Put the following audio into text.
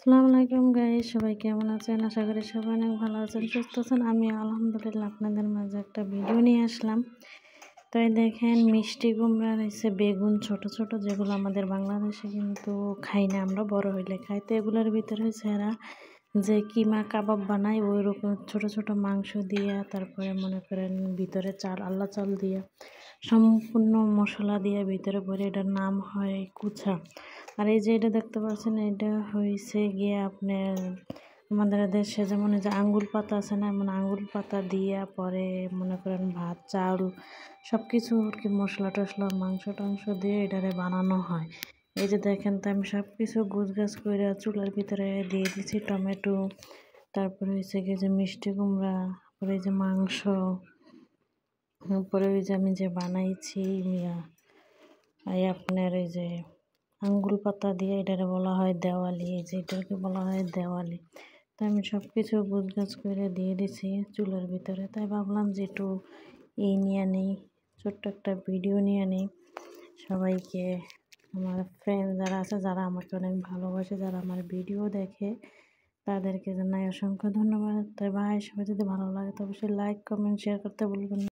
আসসালামু আলাইকুম গাইস, সবাই কেমন আছেন? আশা করি সবাই অনেক ভালো আছেন, সুস্থ আছেন। আমি আলহামদুলিল্লাহ আপনাদের মাঝে একটা ভিডিও নিয়ে আসলাম। তো এই দেখেন মিষ্টি কুমড়া রয়েছে, বেগুন ছোট ছোট, যেগুলো আমাদের বাংলাদেশে কিন্তু খাই না, আমরা বড় হইলে খাই। তো এগুলোর ভিতরে হচ্ছে এরা যে কিমা কাবাব বানায়, ওই রকম ছোট ছোট মাংস দিয়া, তারপরে মনে করেন ভিতরে চাল, আল্লাহ চাল দিয়া, সম্পূর্ণ মশলা দিয়ে ভিতরে ভরে, এটার নাম হয় কুছা। আর এই যে এটা দেখতে পাচ্ছেন, এটা হয়েছে গিয়ে আপনার আমাদের দেশে যেমন এই যে আঙ্গুল পাতা আছে না, এমন আঙ্গুল পাতা দিয়া পরে মনে করেন ভাত চাল সব কিছু কি মশলা টশলা মাংস টাংস দিয়ে এটারে বানানো হয়। এই যে দেখেন, তো আমি সব কিছু গুছগাছ করে চুলার ভিতরে দিয়ে দিচ্ছি। টমেটো, তারপরে হয়েছে গিয়ে যে মিষ্টি কুমড়া, তারপরে এই যে মাংস, তারপরে ওই যে আমি যে বানাইছি এই আপনার এই যে আঙ্গুল পাতা দিয়ে, এটারে বলা হয় দেওয়ালি। এই যে এটাকে বলা হয় দেওয়ালি। তো আমি সব কিছু গুছগাছ করে দিয়ে দিছি চুলার ভিতরে। তাই ভাবলাম যে একটু এই নিয়ে নেই, ছোট্ট একটা ভিডিও নিয়ে নেই। সবাইকে, আমার ফ্রেন্ড যারা আছে, যারা আমাকে অনেক ভালোবাসে, যারা আমার ভিডিও দেখে, তাদেরকে জানাই অসংখ্য ধন্যবাদ। তাই ভাই, সবাই যদি ভালো লাগে তো অবশ্যই লাইক কমেন্ট শেয়ার করতে ভুলবেন না।